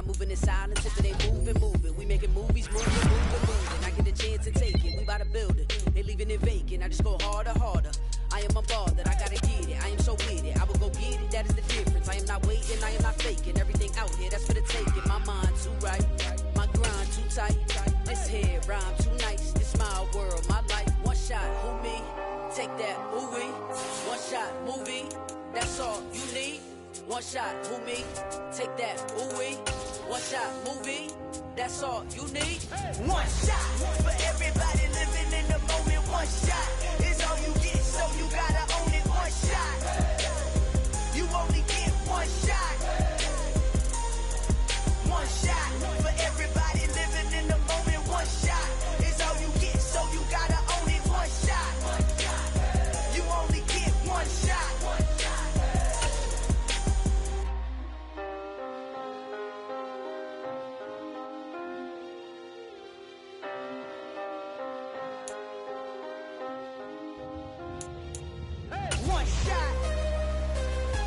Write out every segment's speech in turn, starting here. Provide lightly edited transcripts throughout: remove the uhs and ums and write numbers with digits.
not moving in silence. If it ain't moving. We making movies, moving. I get a chance to take it. We bout to build it. They leaving it vacant. I just go harder. I am a ball that I gotta get it. I am so with it. I will go get it. That is the difference. I am not waiting. I am not faking. Everything out here, that's for the taking. My mind too right. My grind too tight. This here rhyme too nice. This my world, my life. One shot, who me? Take that, who we? One shot, movie. That's all you need. One shot, who me? Take that, who we? One shot, movie. That's all you need. One shot for everybody living in the moment. One shot is all you get, so you gotta own it. One shot. You only get one shot. One shot for everybody living in the moment. One shot is all you get, so you gotta own it. One shot. You only get one shot. One shot.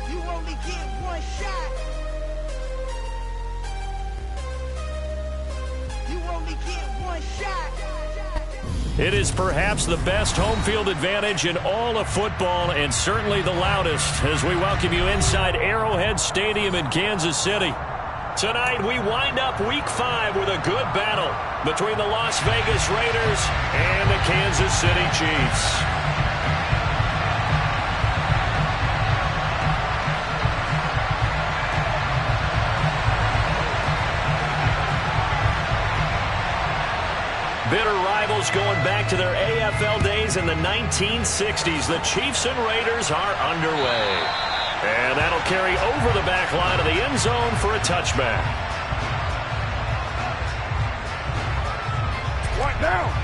You only get one shot. You only get one shot. It is perhaps the best home field advantage in all of football, and certainly the loudest, as we welcome you inside Arrowhead Stadium in Kansas City. Tonight we wind up Week 5 with a good battle between the Las Vegas Raiders and the Kansas City Chiefs. Bitter rivals going back to their AFL days in the 1960s. The Chiefs and Raiders are underway. And that'll carry over the back line of the end zone for a touchback. Right now.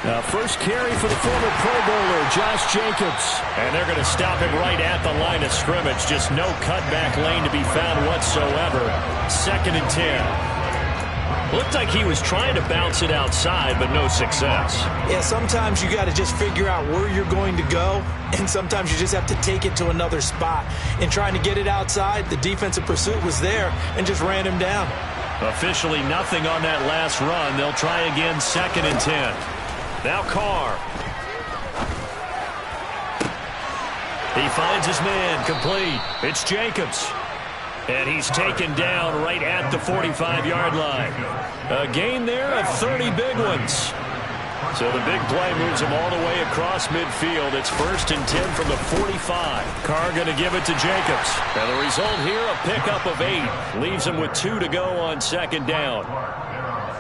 Now, first carry for the former Pro Bowler, Josh Jacobs. And they're going to stop him right at the line of scrimmage. Just no cutback lane to be found whatsoever. 2nd and 10. Looked like he was trying to bounce it outside, but no success. Yeah, sometimes you got to just figure out where you're going to go, and sometimes you just have to take it to another spot. In trying to get it outside, the defensive pursuit was there and just ran him down. Officially nothing on that last run. They'll try again, 2nd and 10. Now Carr. He finds his man, complete. It's Jacobs. And he's taken down right at the 45-yard line. A gain there of 30 big ones. So the big play moves him all the way across midfield. It's 1st and 10 from the 45. Carr going to give it to Jacobs. And the result here, a pickup of 8. Leaves him with 2 to go on 2nd down.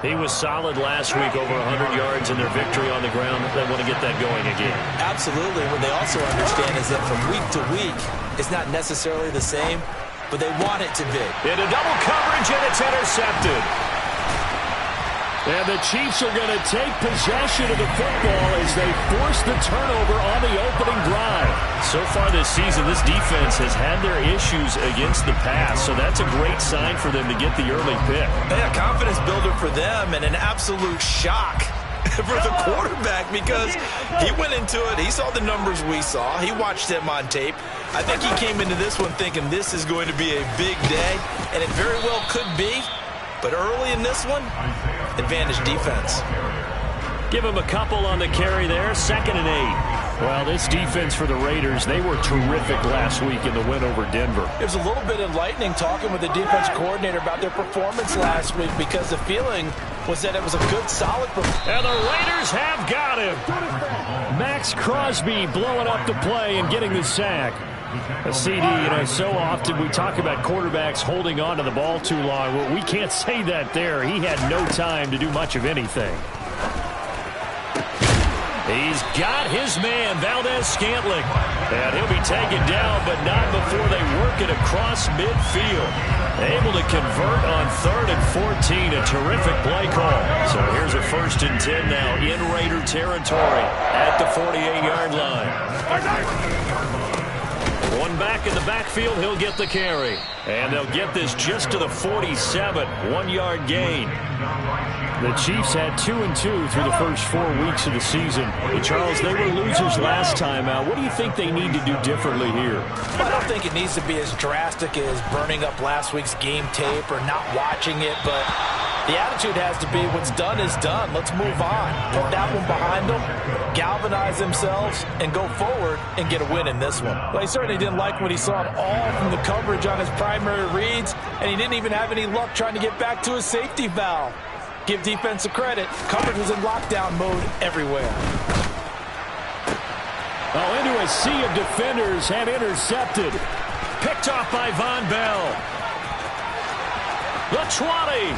He was solid last week, over 100 yards in their victory on the ground. They want to get that going again. Absolutely. What they also understand is that from week to week, it's not necessarily the same, but they want it to be. Into double coverage, and it's intercepted. And the Chiefs are going to take possession of the football as they force the turnover on the opening drive. So far this season, this defense has had their issues against the pass, so that's a great sign for them to get the early pick. Yeah, confidence builder for them, and an absolute shock for the quarterback, because he went into it, he saw the numbers we saw, he watched them on tape. I think he came into this one thinking this is going to be a big day, and it very well could be, but early in this one, advantage defense. Give him a couple on the carry there, 2nd and 8. Well, this defense for the Raiders, they were terrific last week in the win over Denver. It was a little bit enlightening talking with the defense coordinator about their performance last week, because the feeling was that it was a good, solid performance. And the Raiders have got him. Max Crosby blowing up the play and getting the sack. A CD, so often we talk about quarterbacks holding on to the ball too long. Well, we can't say that there. He had no time to do much of anything. He's got his man, Valdez-Scantling. And he'll be taken down, but not before they work it across midfield. Able to convert on 3rd and 14. A terrific play call. So here's a 1st and 10 now in Raider territory at the 48-yard line. One back in the backfield, he'll get the carry. And they'll get this just to the 47, 1-yard gain. The Chiefs had 2-2 through the first 4 weeks of the season. And Charles, they were losers last time out. What do you think they need to do differently here? I don't think it needs to be as drastic as burning up last week's game tape or not watching it, but the attitude has to be what's done is done. Let's move on. Put that one behind them, galvanize themselves, and go forward and get a win in this one. Well, he certainly didn't like what he saw at all from the coverage on his primary reads, and he didn't even have any luck trying to get back to his safety valve. Give defense a credit. Coverage was in lockdown mode everywhere. Oh, into a sea of defenders and intercepted. Picked off by Von Bell. The 20.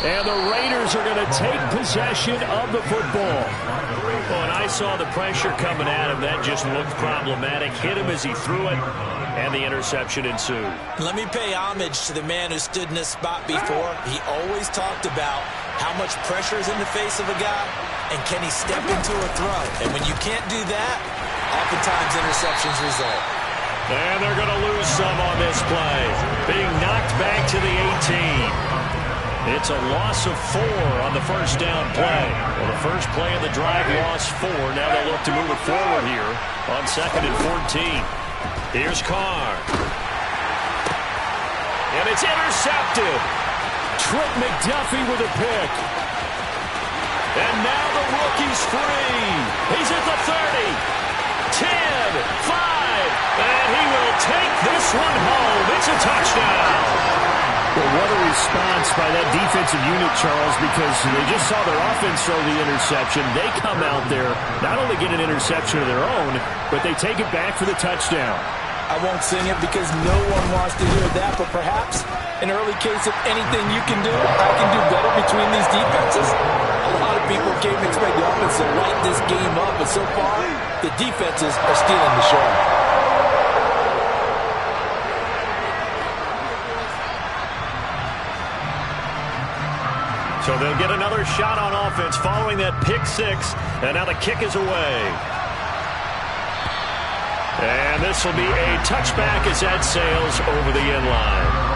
And the Raiders are going to take possession of the football. Well, and I saw the pressure coming at him. That just looked problematic. Hit him as he threw it, and the interception ensued. Let me pay homage to the man who stood in this spot before. He always talked about how much pressure is in the face of a guy, and can he step into a throw. And when you can't do that, oftentimes interceptions result. And they're going to lose some on this play. Being knocked back to the 18. It's a loss of 4 on the first down play. Well, the first play of the drive lost 4. Now they look to move it forward here on 2nd and 14. Here's Carr. And it's intercepted. Trent McDuffie with a pick. And now the rookie's free. He's at the 30. 10, 5, and he will take this one home. It's a touchdown. Well, what a response by that defensive unit, Charles, because they just saw their offense throw the interception. They come out there, not only get an interception of their own, but they take it back for the touchdown. I won't sing it because no one wants to hear that, but perhaps an early case of anything you can do, I can do better between these defenses. A lot of people came to expect the offense to light this game up, but so far, the defenses are stealing the show. So they'll get another shot on offense following that pick 6, and now the kick is away. And this will be a touchback as that sails over the end line.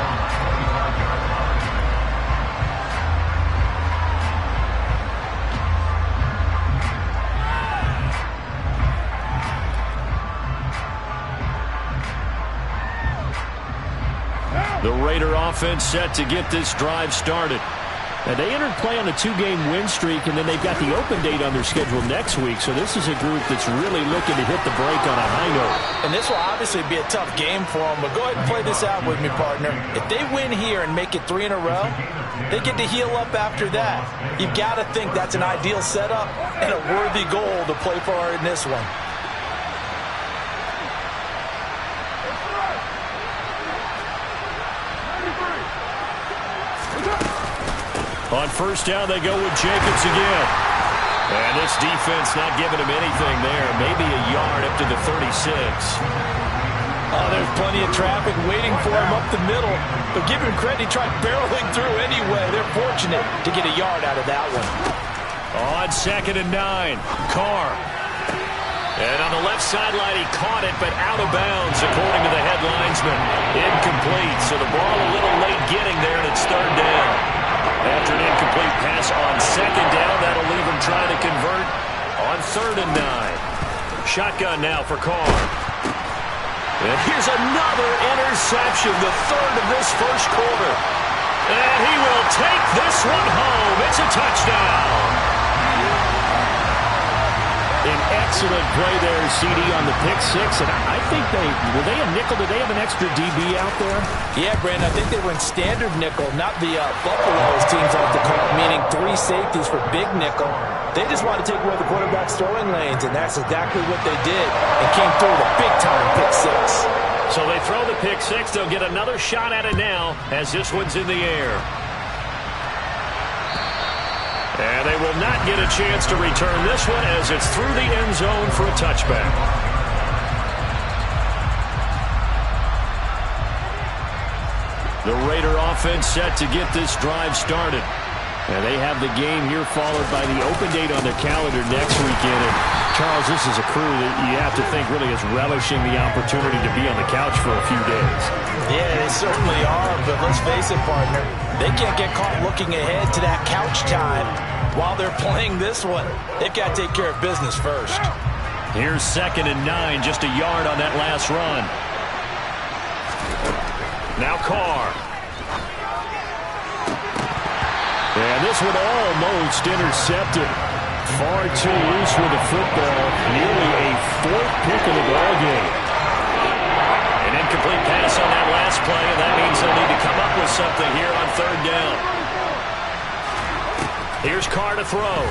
The Raider offense set to get this drive started. Now, they entered play on a 2-game win streak, and then they've got the open date on their schedule next week. So this is a group that's really looking to hit the break on a high note. And this will obviously be a tough game for them, but go ahead and play this out with me, partner. If they win here and make it 3 in a row, they get to heal up after that. You've got to think that's an ideal setup and a worthy goal to play for in this one. On first down, they go with Jacobs again. And this defense not giving him anything there. Maybe a yard up to the 36. Oh, there's plenty of traffic waiting for him up the middle. But give him credit, he tried barreling through anyway. They're fortunate to get a yard out of that one. On 2nd and 9, Carr. And on the left sideline, he caught it, but out of bounds, according to the head linesman. Incomplete, so the ball a little late getting there, and it's 3rd down. After an incomplete pass on 2nd down, that'll leave him trying to convert on 3rd and 9. Shotgun now for Carr. And here's another interception, the 3rd of this first quarter. And he will take this one home. It's a touchdown. An excellent play there, CD, on the pick 6. And I think were they a nickel? Did they have an extra DB out there? Yeah, Brandon, I think they were in standard nickel, not the Buffalo, as teams like to call it, meaning 3 safeties for big nickel. They just want to take away the quarterback's throwing lanes, and that's exactly what they did, and came through with a big-time pick 6. So they throw the pick 6. They'll get another shot at it now as this one's in the air. And they will not get a chance to return this one as it's through the end zone for a touchback. The Raider offense set to get this drive started. And they have the game here followed by the open date on their calendar next weekend. Charles, this is a crew that you have to think really is relishing the opportunity to be on the couch for a few days. Yeah, they certainly are, but let's face it, partner. They can't get caught looking ahead to that couch time while they're playing this one. They've got to take care of business first. Here's 2nd and 9, just a yard on that last run. Now Carr. And this one almost intercepted. Far too loose with the football. Nearly a 4th pick of the ball game. An incomplete pass on that last play, and that means they'll need to come up with something here on 3rd down. Here's Carr to throw.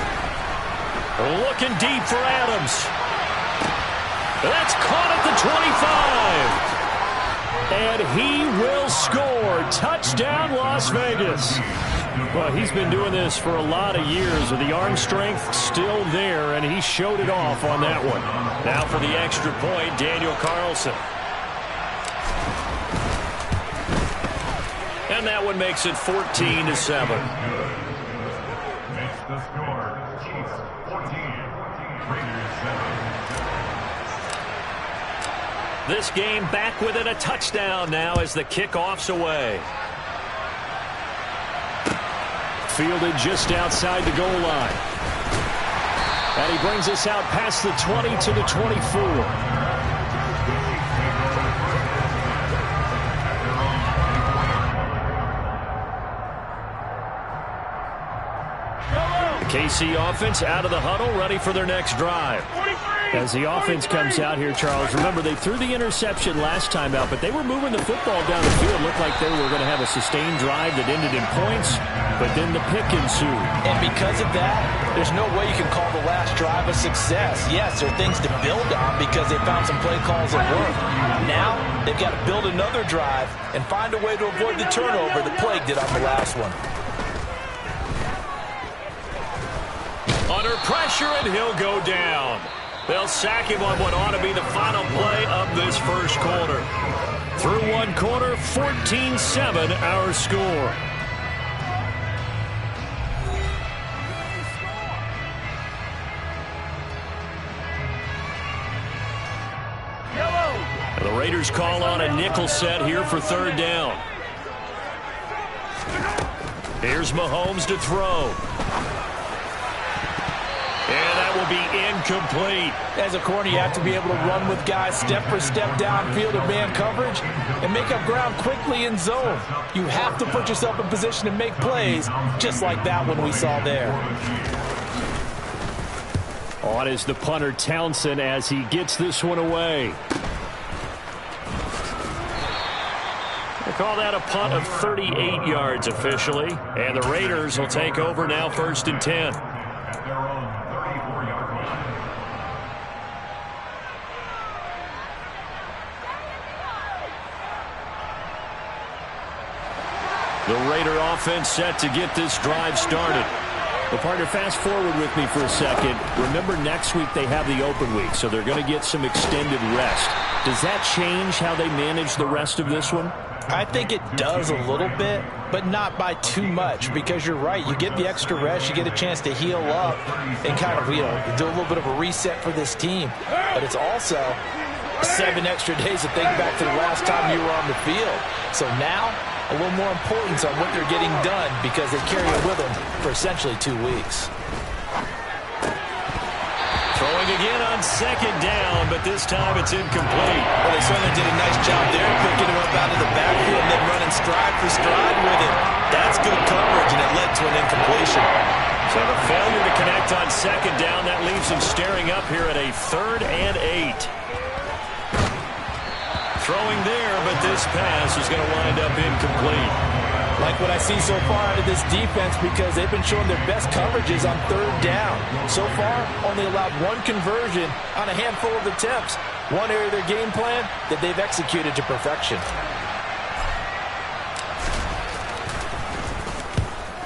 Looking deep for Adams. That's caught at the 25. And he will score. Touchdown, Las Vegas. Well, he's been doing this for a lot of years with the arm strength still there, and he showed it off on that one. Now for the extra point, Daniel Carlson. And that one makes it 14-7. Makes the score. Chiefs 14, Raiders 7. This game back within a touchdown now as the kickoff's away. Fielded just outside the goal line. And he brings us out past the 20 to the 24. KC offense out of the huddle, ready for their next drive. As the offense comes out here, Charles, remember they threw the interception last time out, but they were moving the football down the field. Looked like they were going to have a sustained drive that ended in points, but then the pick ensued. And because of that, there's no way you can call the last drive a success. Yes, there are things to build on because they found some play calls that work. Now, they've got to build another drive and find a way to avoid the turnover that plagued it on the last one. Under pressure, and he'll go down. They'll sack him on what ought to be the final play of this first quarter. Through one quarter, 14-7 our score. The Raiders call on a nickel set here for 3rd down. Here's Mahomes to throw. And that will be incomplete. As a corner, you have to be able to run with guys step for step downfield in man coverage and make up ground quickly in zone. You have to put yourself in position to make plays, just like that one we saw there. On is the punter Townsend as he gets this one away. They call that a punt of 38 yards officially. And the Raiders will take over now 1st and 10. The Raider offense set to get this drive started. Well, partner, fast forward with me for a second. Remember, next week they have the open week, so they're going to get some extended rest. Does that change how they manage the rest of this one? I think it does a little bit, but not by too much, because you're right. You get the extra rest, you get a chance to heal up and kind of, do a little bit of a reset for this team. But it's also 7 extra days to think back to the last time you were on the field. So now, a little more importance on what they're getting done because they carry it with them for essentially 2 weeks. Throwing again on 2nd down, but this time it's incomplete. Well, they certainly did a nice job there, picking him up out of the backfield and then running stride for stride with it. That's good coverage, and it led to an incompletion. So the failure to connect on 2nd down, that leaves him staring up here at a 3rd and 8. Throwing there, but this pass is going to wind up incomplete. Like what I see so far out of this defense because they've been showing their best coverages on 3rd down. So far, only allowed 1 conversion on a handful of attempts. One area of their game plan that they've executed to perfection.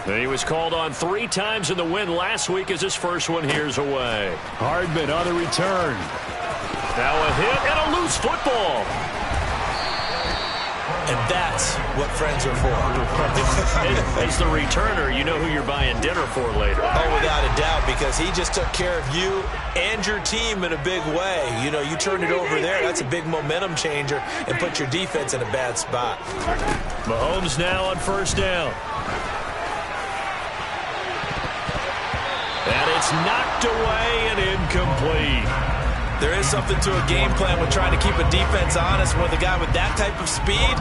He was called on 3 times in the win last week as his first one here's away. Hardman on the return. Now a hit and a loose football. And that's what friends are for. As the returner, you know who you're buying dinner for later. Oh, without a doubt, because he just took care of you and your team in a big way. You know, you turned it over there. That's a big momentum changer and put your defense in a bad spot. Mahomes now on first down. And it's knocked away and incomplete. There is something to a game plan with trying to keep a defense honest. With a guy with that type of speed,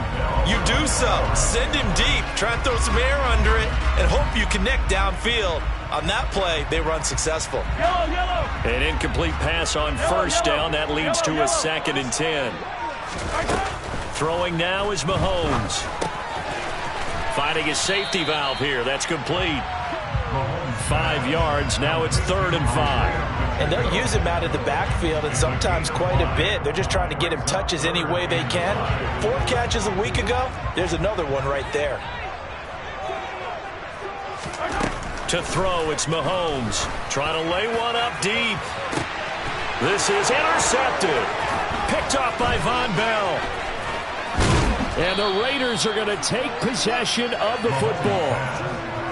you do so. Send him deep. Try and throw some air under it and hope you connect downfield. On that play, they run successful. An incomplete pass on first down. That leads to a 2nd and 10. Throwing now is Mahomes. Finding his safety valve here. That's complete. 5 yards. Now it's 3rd and 5. And they'll use him out of the backfield, and sometimes quite a bit. They're just trying to get him touches any way they can. 4 catches a week ago. There's another one right there. To throw, it's Mahomes. Trying to lay one up deep. This is intercepted. Picked off by Von Bell. And the Raiders are going to take possession of the football.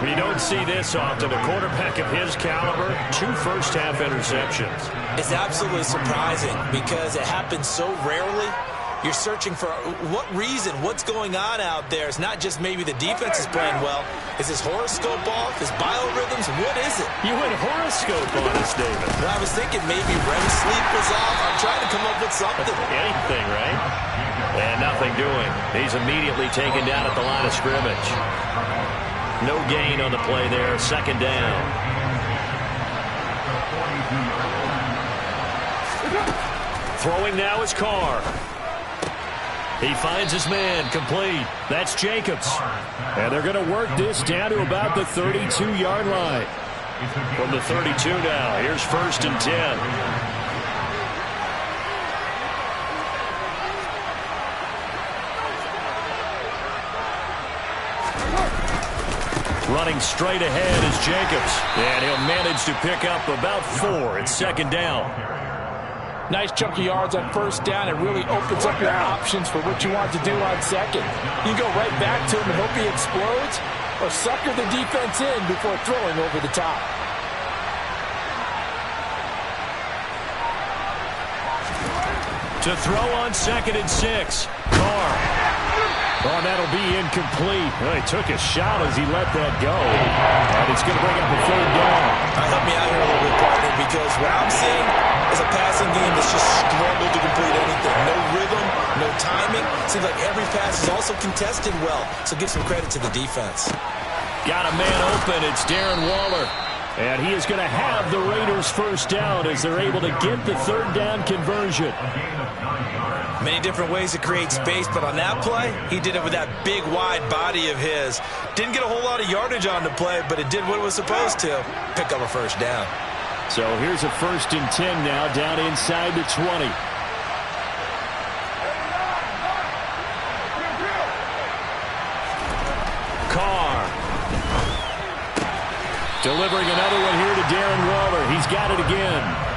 We don't see this often. A quarterback of his caliber, 2 first-half interceptions. It's absolutely surprising because it happens so rarely. You're searching for what reason, what's going on out there. It's not just maybe the defense is playing well. Is his horoscope off? His biorhythms? What is it? You went horoscope on us, David. Well, I was thinking maybe REM sleep was off. I'm trying to come up with something. Anything, right? And nothing doing. He's immediately taken down at the line of scrimmage. No gain on the play there. 2nd down. Throwing now is Carr. He finds his man, complete. That's Jacobs. And they're going to work this down to about the 32-yard line. From the 32 now, here's 1st and 10. Running straight ahead is Jacobs. And he'll manage to pick up about 4. It's 2nd down. Nice chunk of yards on first down. It really opens up your options for what you want to do on second. You go right back to him and hope he explodes, or sucker the defense in before throwing over the top. To throw on 2nd and 6. Carr. Oh, that'll be incomplete. Well, he took a shot as he let that go. And it's going to bring up a 3rd down. Help me out here a little bit, partner, because what I'm seeing is a passing game that's just struggled to complete anything. No rhythm, no timing. Seems like every pass is also contested well. So give some credit to the defense. Got a man open. It's Darren Waller. And he is going to have the Raiders' first down as they're able to get the 3rd down conversion. Many different ways to create space, but on that play, he did it with that big, wide body of his. Didn't get a whole lot of yardage on the play, but it did what it was supposed to. Pick up a 1st down. So here's a 1st and 10 now, down inside the 20. Carr. Delivering another one here to Darren Waller. He's got it again.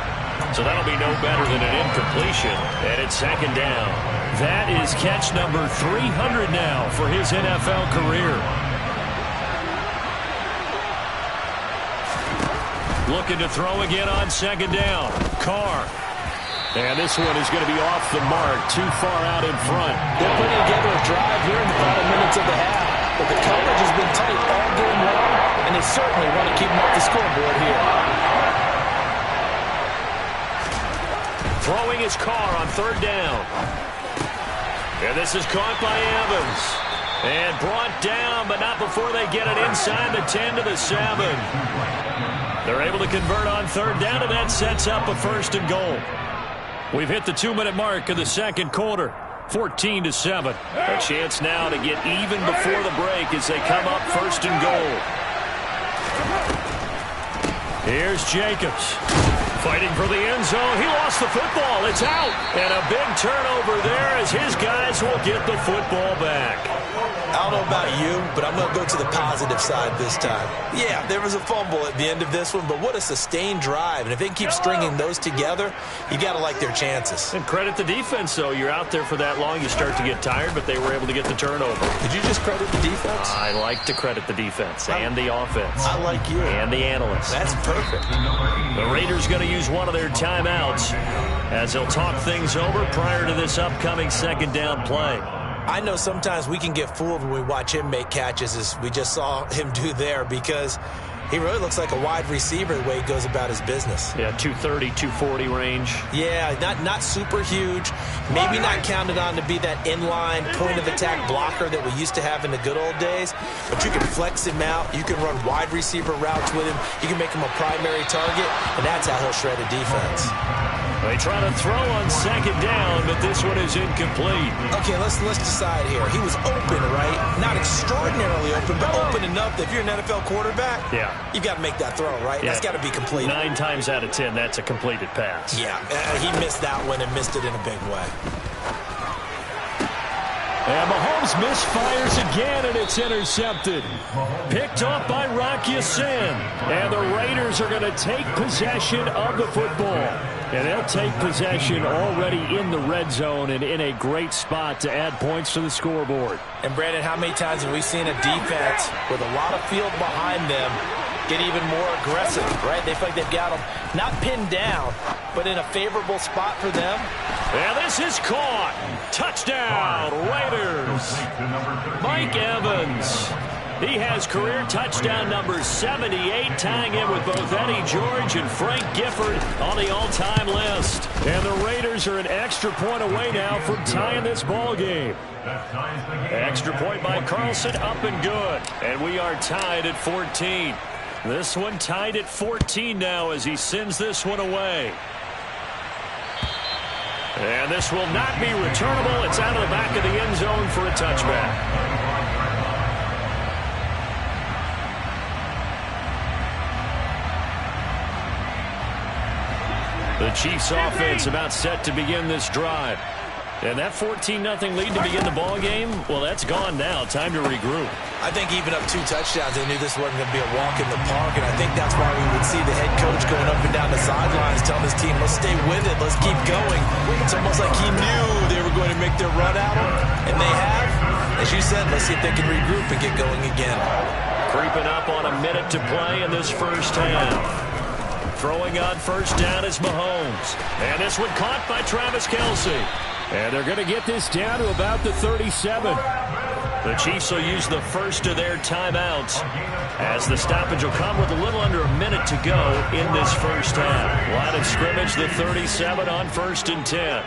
So that'll be no better than an incompletion. And it's 2nd down. That is catch number 300 now for his NFL career. Looking to throw again on 2nd down. Carr. And this one is going to be off the mark, too far out in front. They're putting together a drive here in the final minutes of the half. But the coverage has been tight all game long, and they certainly want to keep them off the scoreboard here. Throwing his Carr on 3rd down. And this is caught by Evans. And brought down, but not before they get it inside the 10 to the 7. They're able to convert on 3rd down, and that sets up a 1st and goal. We've hit the 2-minute mark of the 2nd quarter. 14-7. A chance now to get even before the break as they come up 1st and goal. Here's Jacobs. Fighting for the end zone. He lost the football. It's out. And a big turnover there as his guys will get the football back. I don't know about you, but I'm going to go to the positive side this time. Yeah, there was a fumble at the end of this one, but what a sustained drive. And if they can keep stringing those together, you got to like their chances. And credit the defense, though. You're out there for that long, you start to get tired, but they were able to get the turnover. Did you just credit the defense? I like to credit the defense and the offense. I like you. And the analysts. That's perfect. The Raiders going to use one of their timeouts as they'll talk things over prior to this upcoming second down play. I know sometimes we can get fooled when we watch him make catches, as we just saw him do there, because he really looks like a wide receiver the way he goes about his business. Yeah, 230, 240 range. Yeah, not super huge. Maybe not counted on to be that inline point-of-attack blocker that we used to have in the good old days. But you can flex him out. You can run wide receiver routes with him. You can make him a primary target, and that's how he'll shred a defense. They try to throw on second down, but this one is incomplete. Okay, let's decide here. He was open, right? Not extraordinarily open, but open enough that if you're an NFL quarterback, you got to make that throw, right? Yeah. That's got to be completed. 9 times out of 10, that's a completed pass. Yeah, he missed that one and missed it in a big way. And Mahomes misfires again, and it's intercepted. Picked off by Rocky Sin. And the Raiders are going to take possession of the football. And they'll take possession already in the red zone and in a great spot to add points to the scoreboard. And, Brandon, how many times have we seen a defense with a lot of field behind them get even more aggressive, right? They feel like they've got them not pinned down, but in a favorable spot for them. And this is caught. Touchdown, Raiders. Mike Evans. He has career touchdown number 78, tying in with both Eddie George and Frank Gifford on the all-time list. And the Raiders are an extra point away now from tying this ball game. Extra point by Carlson, up and good. And we are tied at 14. This one tied at 14 now as he sends this one away. And this will not be returnable. It's out of the back of the end zone for a touchback. The Chiefs offense about set to begin this drive. And that 14-0 lead to begin the ball game, well, that's gone now. Time to regroup. I think even up 2 touchdowns, they knew this wasn't going to be a walk in the park, and I think that's why we would see the head coach going up and down the sidelines telling his team, let's stay with it, let's keep going. It's almost like he knew they were going to make their run at him, and they have. As you said, let's see if they can regroup and get going again. Creeping up on a minute to play in this first half. Throwing on first down is Mahomes. And this one caught by Travis Kelce. And they're going to get this down to about the 37. The Chiefs will use the first of their timeouts as the stoppage will come with a little under a minute to go in this first half. Line of scrimmage, the 37 on 1st and 10.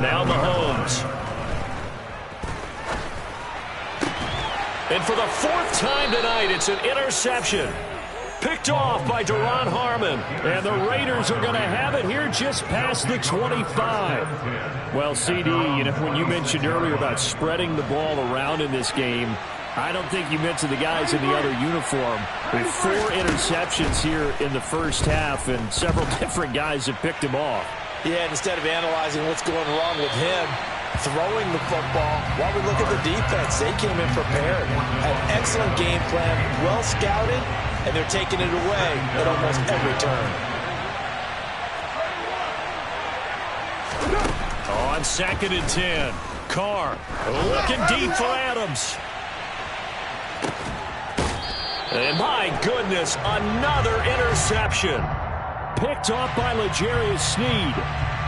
Now Mahomes. And for the 4th time tonight, it's an interception. Picked off by Duron Harmon. And the Raiders are going to have it here just past the 25. Well, CD, when you mentioned earlier about spreading the ball around in this game, I don't think you mentioned the guys in the other uniform. With 4 interceptions here in the first half, and several different guys have picked him off. Yeah, instead of analyzing what's going wrong with him, throwing the football, while we look at the defense, they came in prepared. Had excellent game plan, well scouted, and they're taking it away at almost every turn. On 2nd and 10, Carr looking deep for Adams. And my goodness, another interception. Picked off by L'Jarius Sneed.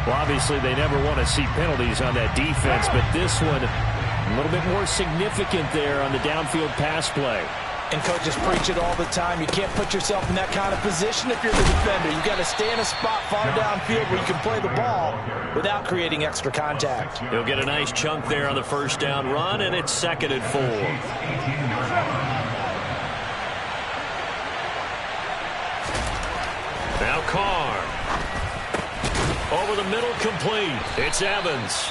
Well, obviously they never want to see penalties on that defense, but this one a little bit more significant there on the downfield pass play. And coaches preach it all the time. You can't put yourself in that kind of position if you're the defender. You've got to stay in a spot far downfield where you can play the ball without creating extra contact. He'll get a nice chunk there on the first down run, and it's 2nd and 4. Now Carr. Over the middle, complete. It's Evans.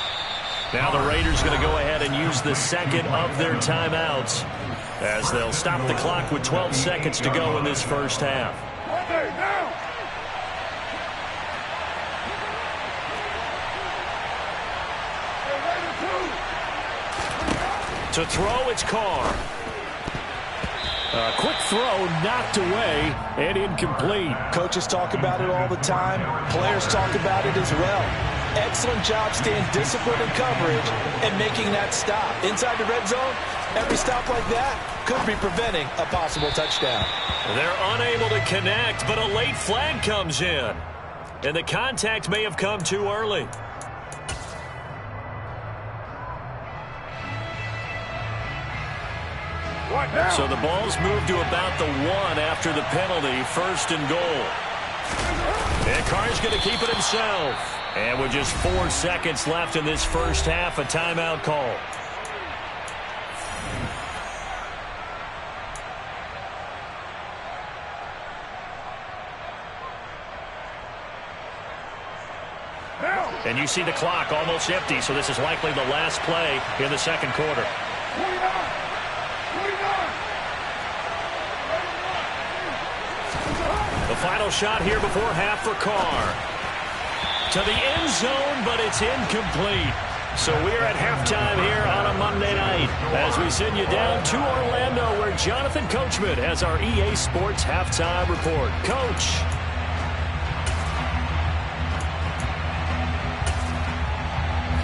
Now the Raiders going to go ahead and use the 2nd of their timeouts as they'll stop the clock with 12 seconds to go in this first half. To throw, it's Carr. A quick throw knocked away and incomplete. Coaches talk about it all the time. Players talk about it as well. Excellent job staying disciplined in coverage and making that stop. Inside the red zone, every stop like that could be preventing a possible touchdown. They're unable to connect, but a late flag comes in. And the contact may have come too early. So the ball's moved to about the 1 after the penalty, 1st and goal. And Carr's going to keep it himself. And with just 4 seconds left in this first half, a timeout call. And you see the clock almost empty, so this is likely the last play in the second quarter. The final shot here before half for Carr. To the end zone, but it's incomplete. So we're at halftime here on a Monday night as we send you down to Orlando, where Jonathan Coachman has our EA Sports halftime report. Coach.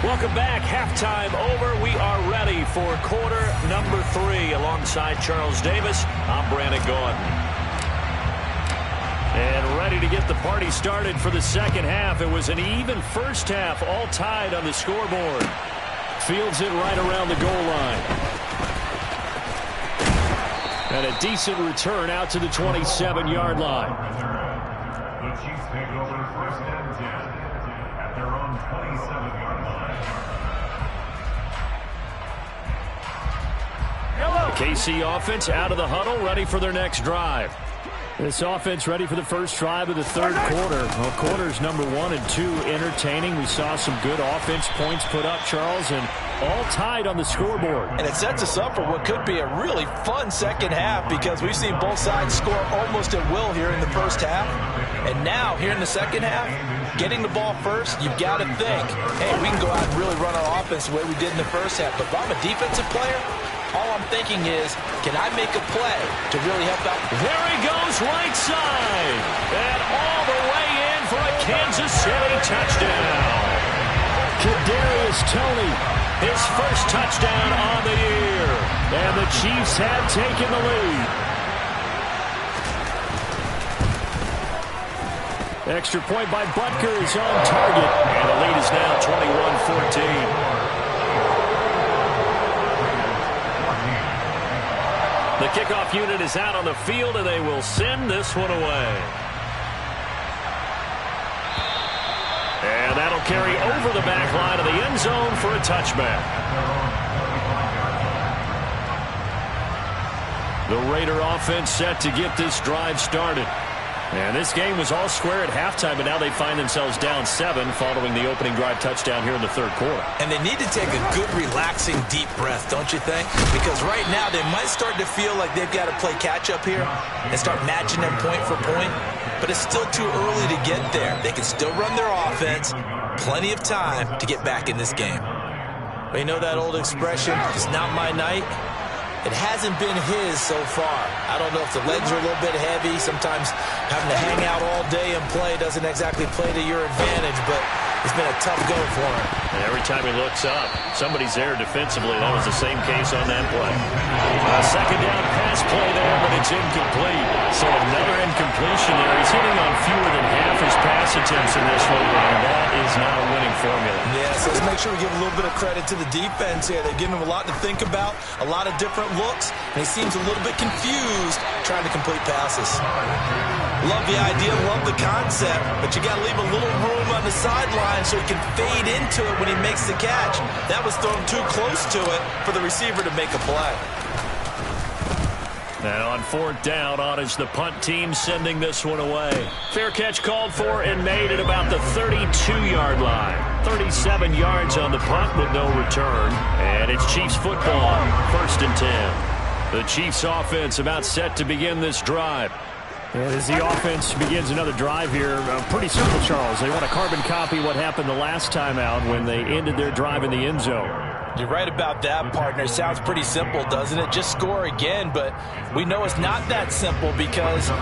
Welcome back. Halftime over. We are ready for quarter number 3. Alongside Charles Davis, I'm Brandon Gaudin. And ready to get the party started for the second half. It was an even first half, all tied on the scoreboard. Fields it right around the goal line. And a decent return out to the 27-yard line. The Chiefs take over 1st and 10 at their own 27-yard line. The KC offense out of the huddle, ready for their next drive. This offense ready for the first drive of the third quarter. Well, quarters number 1 and 2 entertaining. We saw some good offense points put up, Charles, and all tied on the scoreboard. And it sets us up for what could be a really fun second half because we've seen both sides score almost at will here in the first half. And now, here in the second half, getting the ball first, you've got to think, hey, we can go out and really run our offense the way we did in the first half. But if I'm a defensive player, all I'm thinking is, can I make a play to really help out? There he goes, right side. And all the way in for a Kansas City touchdown. Kadarius Toney, his first touchdown on the year. And the Chiefs have taken the lead. Extra point by Butker is on target. And the lead is now 21-14. The kickoff unit is out on the field, and they will send this one away. And that'll carry over the back line of the end zone for a touchback. The Raider offense set to get this drive started. And this game was all square at halftime, but now they find themselves down 7 following the opening drive touchdown here in the third quarter. And they need to take a good, relaxing, deep breath, don't you think? Because right now they might start to feel like they've got to play catch-up here and start matching them point for point. But it's still too early to get there. They can still run their offense. Plenty of time to get back in this game. But you know that old expression, it's not my night? It hasn't been his so far. I don't know if the legs are a little bit heavy. Sometimes having to hang out all day and play doesn't exactly play to your advantage, but it's been a tough go for him. And every time he looks up, somebody's there defensively. That was the same case on that play. Second down pass play there, but it's incomplete. So another incompletion there. He's hitting on fewer than half his pass attempts in this one, and that is not a winning formula. Yeah, so let's make sure we give a little bit of credit to the defense here. They're giving him a lot to think about, a lot of different looks, and he seems a little bit confused trying to complete passes. Love the idea, love the concept, but you got to leave a little room on the sideline so he can fade into it when he makes the catch. That was thrown too close to it for the receiver to make a play. And on fourth down, on is the punt team sending this one away. Fair catch called for and made at about the 32-yard line. 37 yards on the punt with no return. And it's Chiefs football, 1st and 10. The Chiefs offense about set to begin this drive. As the offense begins another drive here, pretty simple, Charles. They want to carbon copy what happened the last time out when they ended their drive in the end zone. You're right about that, partner. Sounds pretty simple, doesn't it? Just score again, but we know it's not that simple because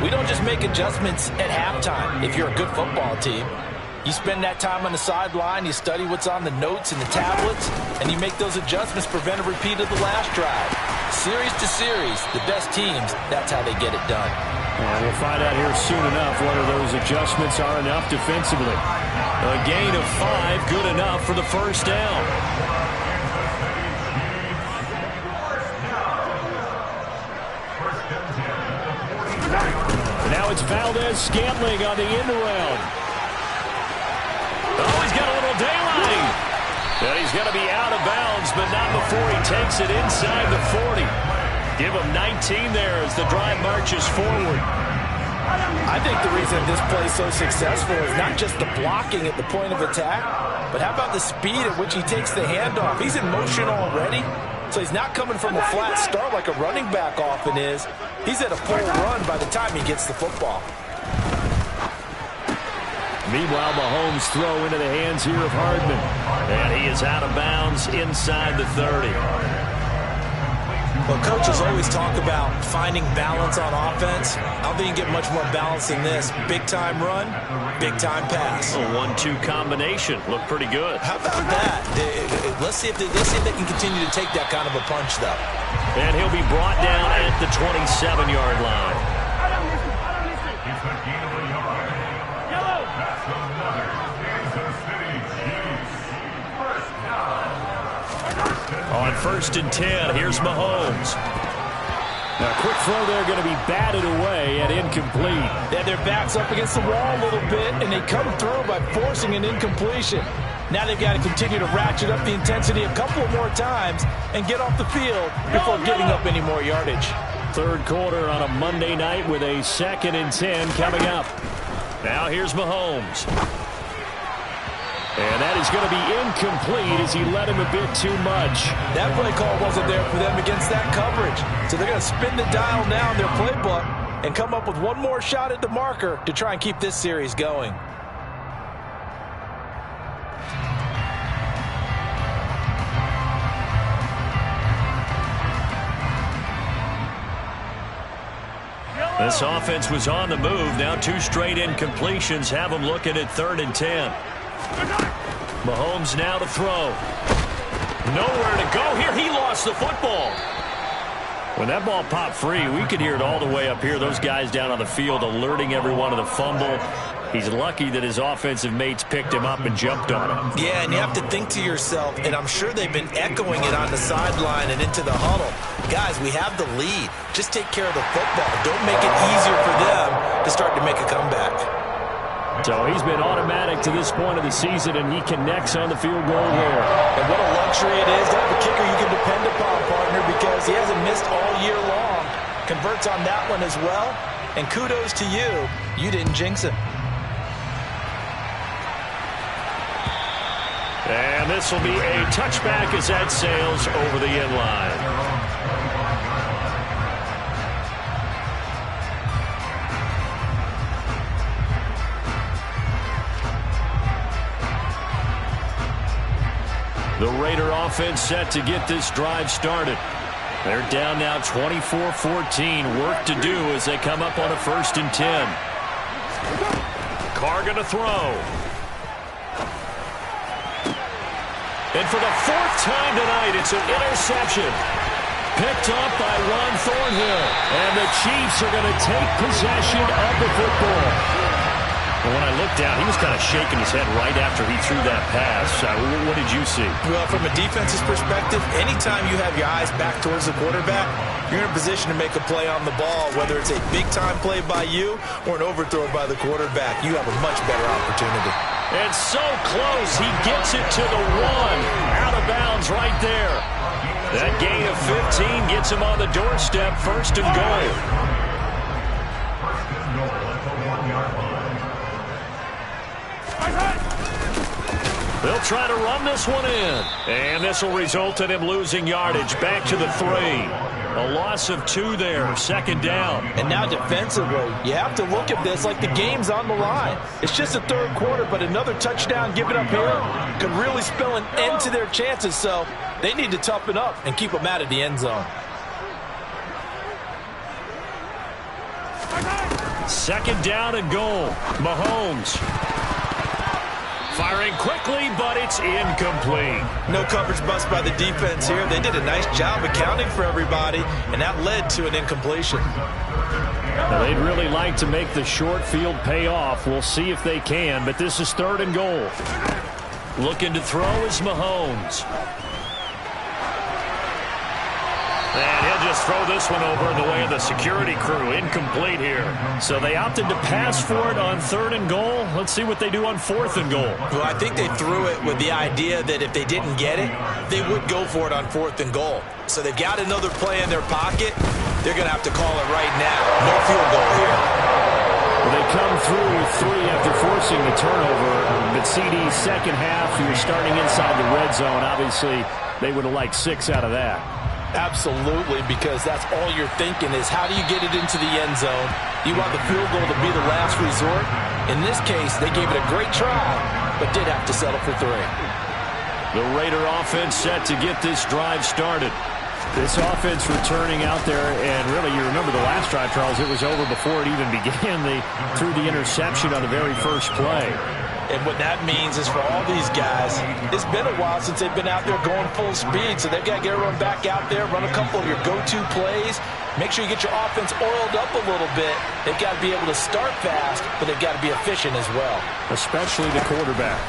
we don't just make adjustments at halftime if you're a good football team. You spend that time on the sideline, you study what's on the notes and the tablets, and you make those adjustments, prevent a repeat of the last drive. Series to series, the best teams, that's how they get it done. And we'll find out here soon enough whether those adjustments are enough defensively. A gain of 5, good enough for the first down. Now it's Valdez-Scantling on the end around. Oh, he's got a little daylight. And he's going to be out of bounds, but not before he takes it inside the 40. Give him 19 there as the drive marches forward. I think the reason this play is so successful is not just the blocking at the point of attack, but how about the speed at which he takes the handoff? He's in motion already, so he's not coming from a flat start like a running back often is. He's at a full run by the time he gets the football. Meanwhile, Mahomes throw into the hands here of Hardman. And he is out of bounds inside the 30. Well, coaches always talk about finding balance on offense. I don't think you can get much more balance than this. Big-time run, big-time pass. A 1-2 combination. Looked pretty good. How about that? Let's see if they can continue to take that kind of a punch, though. And he'll be brought down at the 27-yard line. It's the gain of a yard. That's another Kansas City Chiefs. First down. On 1st and 10, here's Mahomes. Now, quick throw there going to be batted away and incomplete. Yeah, their back's up against the wall a little bit, and they come through by forcing an incompletion. Now they've got to continue to ratchet up the intensity a couple more times and get off the field before giving up any more yardage. Third quarter on a Monday night with a 2nd and 10 coming up. Now here's Mahomes. And that is going to be incomplete as he led him a bit too much. That play call wasn't there for them against that coverage. So they're going to spin the dial now in their playbook and come up with one more shot at the marker to try and keep this series going. This offense was on the move. Now 2 straight incompletions have them looking at 3rd and 10. Mahomes now to throw. Nowhere to go here. He lost the football. When that ball popped free, we could hear it all the way up here. Those guys down on the field alerting everyone of the fumble. He's lucky that his offensive mates picked him up and jumped on him. Yeah, and you have to think to yourself, and I'm sure they've been echoing it on the sideline and into the huddle. Guys, we have the lead. Just take care of the football. Don't make it easier for them to start to make a comeback. So he's been automatic to this point of the season, and he connects on the field goal there. And what a luxury it is to have a kicker you can depend upon, partner, because he hasn't missed all year long. Converts on that one as well. And kudos to you. You didn't jinx it. And this will be a touchback as that sails over the end line. The Raider offense set to get this drive started. They're down now 24-14. Work to do as they come up on a 1st and 10. Carr going to throw. And for the 4th time tonight, it's an interception. Picked up by Ron Thornhill. And the Chiefs are going to take possession of the football. Well, when I looked down, he was kind of shaking his head right after he threw that pass. What did you see? Well, from a defense's perspective, anytime you have your eyes back towards the quarterback, you're in a position to make a play on the ball, whether it's a big-time play by you or an overthrow by the quarterback. You have a much better opportunity. And so close, he gets it to the 1. Out of bounds right there. That gain of 15 gets him on the doorstep, 1st and goal. First and goal at the 1-yard line. They'll try to run this one in. And this will result in him losing yardage. Back to the 3. A loss of 2 there. Second down. And now defensively, you have to look at this like the game's on the line. It's just the third quarter, but another touchdown given up here could really spell an end to their chances. So they need to toughen up and keep them out of the end zone. Second down and goal. Mahomes firing quickly, but it's incomplete. No coverage bust by the defense here. They did a nice job accounting for everybody, and that led to an incompletion. Now, they'd really like to make the short field pay off. We'll see if they can, but this is 3rd and goal. Looking to throw is Mahomes. And he'll just throw this one over in the way of the security crew. Incomplete here. So they opted to pass for it on 3rd and goal. Let's see what they do on 4th and goal. Well, I think they threw it with the idea that if they didn't get it, they would go for it on 4th and goal. So they've got another play in their pocket. They're going to have to call it right now. No field goal here. Well, they come through with 3 after forcing the turnover. But CD's second half, you're starting inside the red zone. Obviously, they would have liked 6 out of that. Absolutely, because that's all you're thinking is how do you get it into the end zone? You want the field goal to be the last resort. In this case, they gave it a great try, but did have to settle for 3. The Raider offense set to get this drive started. This offense returning out there, and really, you remember the last drive, Charles, it was over before it even began. They threw the interception on the very first play. And what that means is for all these guys, it's been a while since they've been out there going full speed, so they've got to get everyone back out there, run a couple of your go-to plays, make sure you get your offense oiled up a little bit. They've got to be able to start fast, but they've got to be efficient as well. Especially the quarterback.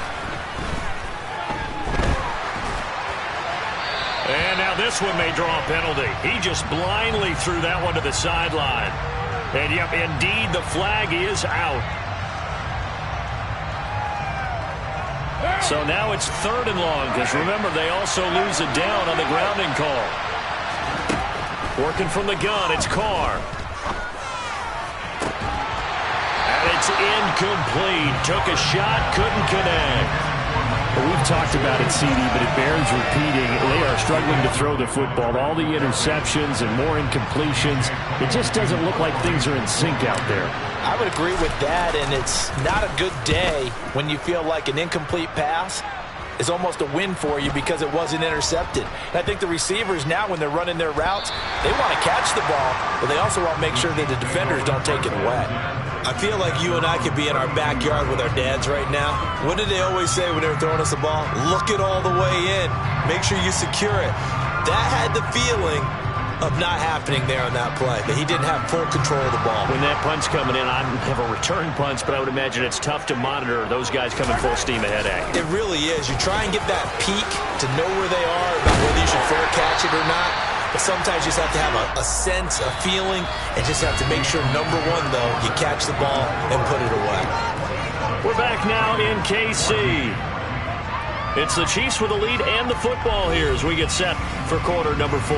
And now this one may draw a penalty. He just blindly threw that one to the sideline. And, yep, indeed, the flag is out. So now it's 3rd and long, because remember, they also lose a down on the grounding call. Working from the gun, it's Carr. And it's incomplete. Took a shot, couldn't connect. Well, we've talked about it, CD, but it bears repeating. They are struggling to throw the football. All the interceptions and more incompletions. It just doesn't look like things are in sync out there. I would agree with that, and it's not a good day when you feel like an incomplete pass is almost a win for you because it wasn't intercepted. And I think the receivers now, when they're running their routes, they want to catch the ball, but they also want to make sure that the defenders don't take it away. I feel like you and I could be in our backyard with our dads right now. What did they always say when they were throwing us a ball? Look it all the way in. Make sure you secure it. That had the feeling of not happening there on that play, that he didn't have full control of the ball. When that punt's coming in, I have a return punch, but I would imagine it's tough to monitor those guys coming full steam ahead at you. It really is. You try and get that peek to know where they are, about whether you should fair catch it or not. But sometimes you just have to have a sense, a feeling, and just have to make sure, number one, though, you catch the ball and put it away. We're back now in KC. It's the Chiefs with the lead and the football here as we get set for quarter number 4.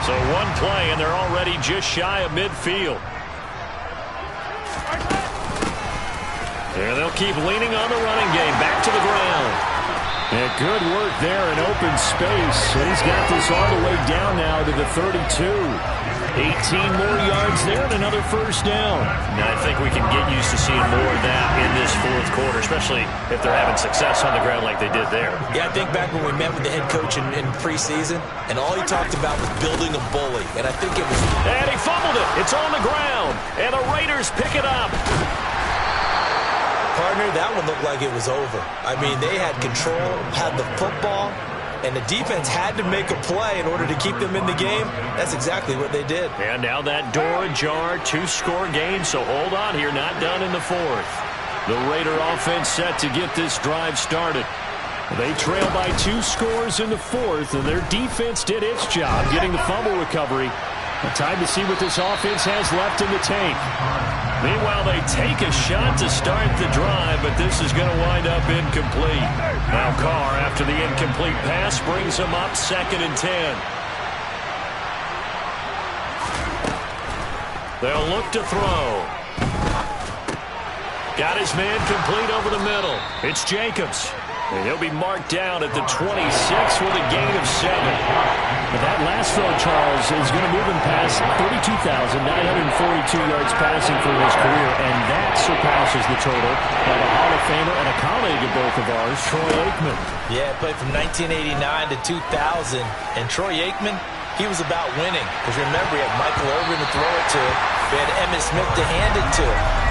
So one play, and they're already just shy of midfield. And they'll keep leaning on the running game. Back to the ground. Yeah, good work there in open space. And he's got this all the way down now to the 32. 18 more yards there and another first down. Now, I think we can get used to seeing more of that in this fourth quarter, especially if they're having success on the ground like they did there. Yeah, I think back when we met with the head coach in preseason, and all he talked about was building a bully. And I think it was... And he fumbled it. It's on the ground. And the Raiders pick it up. Partner, that one looked like it was over. I mean, they had control, had the football, and the defense had to make a play in order to keep them in the game. That's exactly what they did. And now that door ajar, 2-score game, so hold on here, not done in the fourth. The Raider offense set to get this drive started. They trail by 2 scores in the fourth, and their defense did its job getting the fumble recovery. Time to see what this offense has left in the tank. Meanwhile, they take a shot to start the drive, but this is going to wind up incomplete. Now Carr, after the incomplete pass, brings them up 2nd and 10. They'll look to throw. Got his man complete over the middle. It's Jacobs. And he'll be marked down at the 26 with a gain of 7. But that last throw, Charles, is going to move him past 32,942 yards passing for his career, and that surpasses the total of a Hall of Famer and a colleague of both of ours, Troy Aikman. Yeah, played from 1989 to 2000, and Troy Aikman, he was about winning. Because remember, he had Michael Irvin to throw it to. He had Emmitt Smith to hand it to.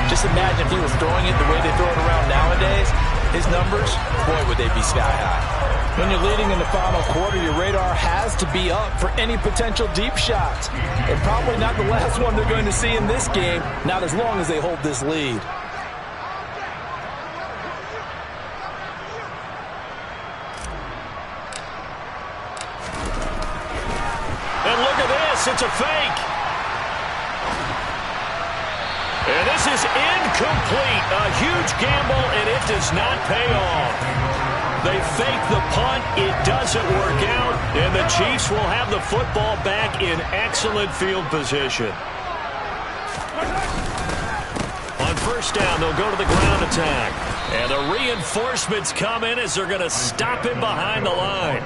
Just imagine if he was throwing it the way they throw it around nowadays. His numbers, boy, would they be sky high. When you're leading in the final quarter, your radar has to be up for any potential deep shots. And probably not the last one they're going to see in this game, not as long as they hold this lead. And look at this, it's a fake. And this is incomplete. A huge gamble, and it does not pay off. They fake the punt. It doesn't work out, and the Chiefs will have the football back in excellent field position. On first down, they'll go to the ground attack. And the reinforcements come in as they're going to stop him behind the line.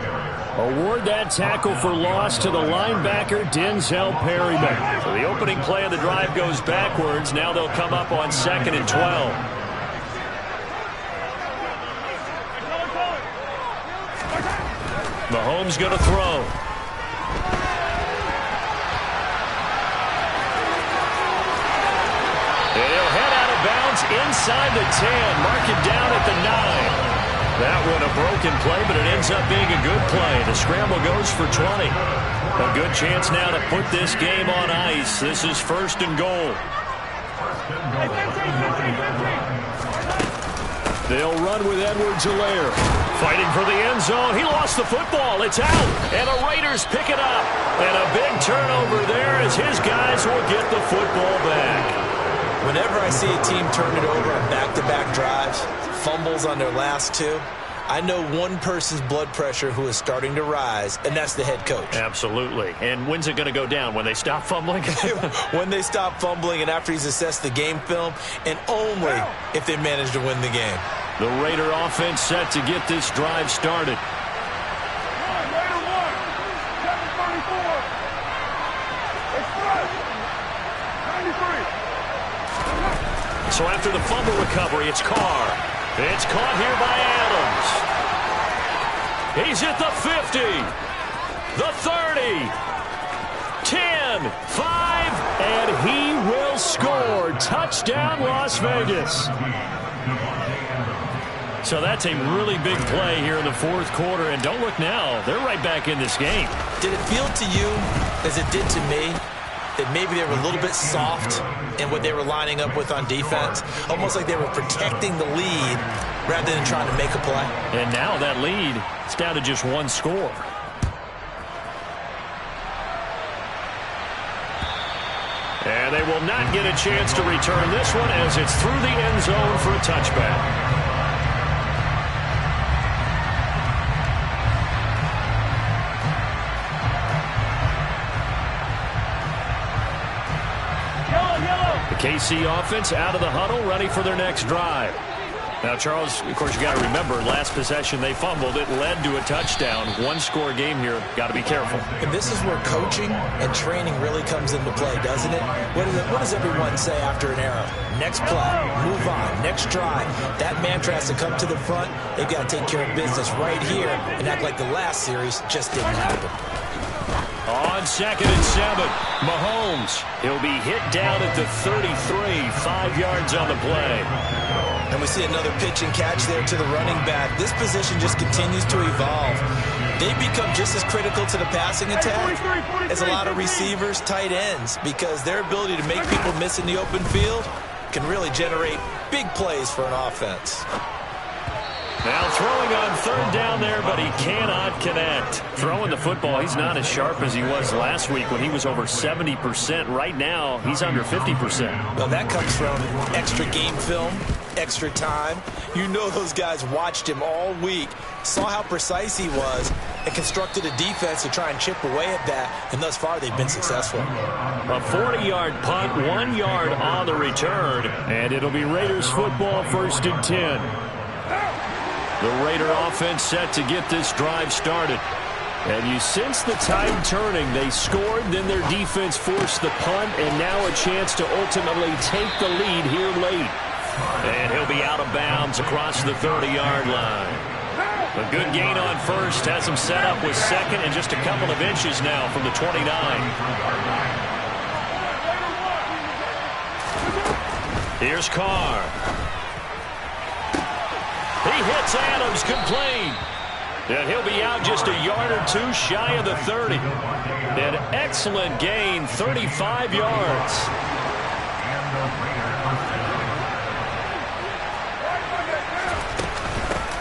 Award that tackle for loss to the linebacker, Denzel Perryman. So the opening play of the drive goes backwards. Now they'll come up on 2nd and 12. Mahomes going to throw. And he'll head out of bounds inside the 10. Mark it down at the 9. That one a broken play, but it ends up being a good play. The scramble goes for 20. A good chance now to put this game on ice. This is 1st and goal. They'll run with Edwards-Helaire. Fighting for the end zone. He lost the football. It's out. And the Raiders pick it up. And a big turnover there as his guys will get the football back. Whenever I see a team turn it over on back-to-back drives, fumbles on their last 2, I know one person's blood pressure who is starting to rise, and that's the head coach. Absolutely. And when's it going to go down? When they stop fumbling? When they stop fumbling and after he's assessed the game film, and only if they manage to win the game. The Raider offense set to get this drive started. So after the fumble recovery, it's Carr. It's caught here by Adams. He's at the 50, the 30, 10, 5, and he will score. Touchdown, Las Vegas. So that's a really big play here in the 4th quarter, and don't look now. They're right back in this game. Did it feel to you, as it did to me, that maybe they were a little bit soft in what they were lining up with on defense? Almost like they were protecting the lead rather than trying to make a play. And now that lead is down to just 1 score. And they will not get a chance to return this one as it's through the end zone for a touchback. KC offense out of the huddle, ready for their next drive. Now, Charles, of course, you got to remember, last possession they fumbled. It led to a touchdown. 1-score game here. Got to be careful. And this is where coaching and training really comes into play, doesn't it? What does everyone say after an error? Next play, move on, next drive. That mantra has to come to the front. They've got to take care of business right here and act like the last series just didn't happen. On 2nd and 7, Mahomes. He'll be hit down at the 33, 5 yards on the play. And we see another pitch and catch there to the running back. This position just continues to evolve. They become just as critical to the passing attack as a lot of receivers, tight ends, because their ability to make people miss in the open field can really generate big plays for an offense. Now throwing on 3rd down there, but he cannot connect. Throwing the football, he's not as sharp as he was last week when he was over 70%. Right now, he's under 50%. Well, that comes from extra game film, extra time. You know those guys watched him all week, saw how precise he was, and constructed a defense to try and chip away at that, and thus far they've been successful. A 40-yard punt, 1 yard on the return, and it'll be Raiders football, 1st and 10. The Raider offense set to get this drive started. And you sense the tide turning. They scored, then their defense forced the punt, and now a chance to ultimately take the lead here late. And he'll be out of bounds across the 30-yard line. A good gain on first has him set up with second and just a couple of inches now from the 29. Here's Carr. He hits Adams, complete. And he'll be out just a yard or two shy of the 30. An excellent gain, 35 yards.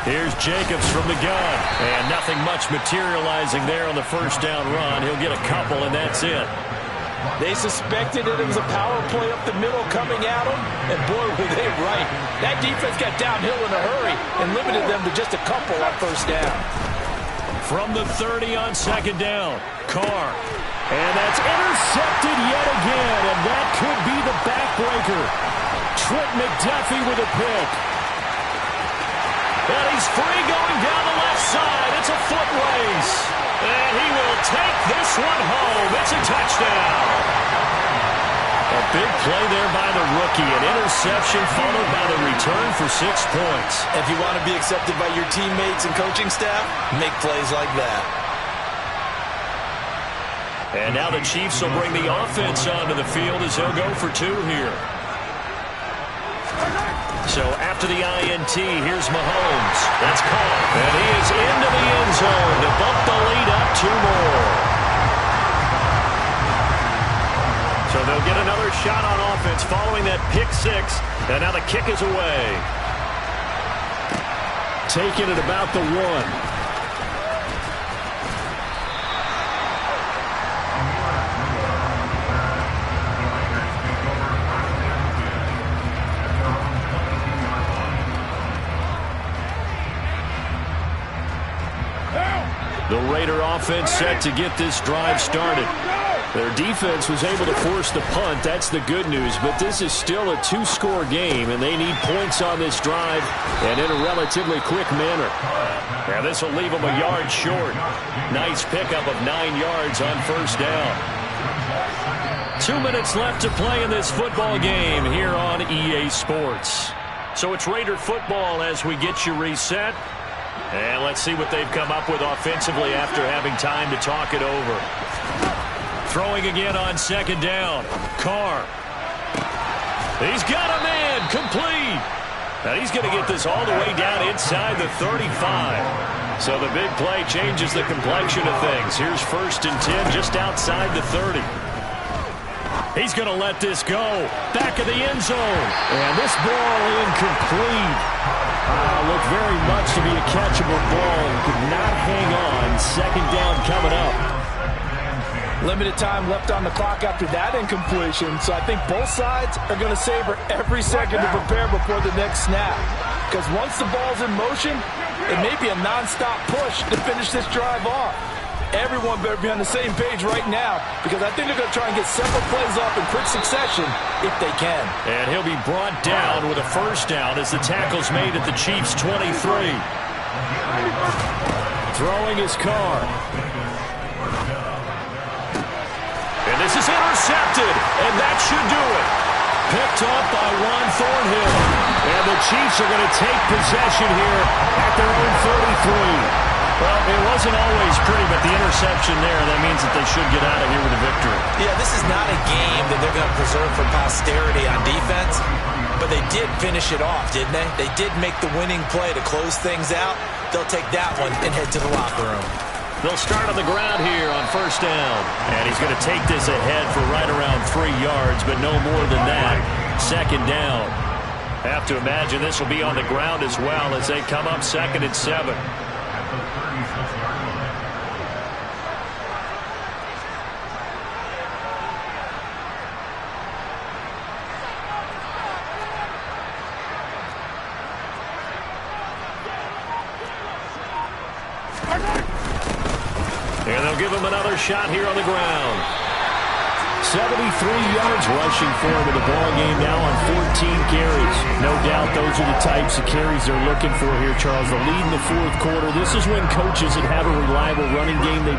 Here's Jacobs from the gun. And nothing much materializing there on the first down run. He'll get a couple, and that's it. They suspected it was a power play up the middle coming at them, and boy, were they right. That defense got downhill in a hurry and limited them to just a couple on first down. From the 30 on second down, Carr. And that's intercepted yet again, and that could be the backbreaker. Trent McDuffie with a pick. And he's free going down the left side. It's a foot race. And he will take this one home. It's a touchdown. A big play there by the rookie. An interception followed by the return for 6 points. If you want to be accepted by your teammates and coaching staff, make plays like that. And now the Chiefs will bring the offense onto the field as they'll go for 2 here. So after the INT, here's Mahomes. That's caught. And he is into the end zone to bump the lead up 2 more. So they'll get another shot on offense following that pick 6. And now the kick is away. Taken at about the 1. The Raider offense set to get this drive started. Their defense was able to force the punt. That's the good news. But this is still a 2-score game, and they need points on this drive and in a relatively quick manner. Now this will leave them a yard short. Nice pickup of 9 yards on first down. 2 minutes left to play in this football game here on EA Sports. So it's Raider football as we get you reset. And let's see what they've come up with offensively after having time to talk it over. Throwing again on second down. Carr. He's got a man. Complete. Now he's going to get this all the way down inside the 35. So the big play changes the complexion of things. Here's 1st and 10 just outside the 30. He's going to let this go. Back of the end zone. And this ball incomplete. Looked very much to be a catchable ball. Could not hang on. Second down coming up. Limited time left on the clock after that incompletion, so I think both sides are going to savor every second to prepare before the next snap. Because once the ball's in motion, it may be a nonstop push to finish this drive off. Everyone better be on the same page right now, because I think they're going to try and get several plays off in quick succession if they can. And he'll be brought down with a first down as the tackle's made at the Chiefs' 23. Throwing his Carr. And this is intercepted, and that should do it. Picked up by Juan Thornhill. And the Chiefs are going to take possession here at their own 33. Well, it wasn't always pretty, but the interception there, that means that they should get out of here with a victory. Yeah, this is not a game that they're going to preserve for posterity on defense, but they did finish it off, didn't they? They did make the winning play to close things out. They'll take that one and head to the locker room. They'll start on the ground here on first down. And he's going to take this ahead for right around 3 yards, but no more than that. Second down. Have to imagine this will be on the ground as well as they come up 2nd and 7. And they'll give him another shot here on the ground. 73 yards rushing for him in the ball game now on 14 carries. No doubt those are the types of carries they're looking for here, Charles. The lead in the fourth quarter. This is when coaches that have a reliable running game, they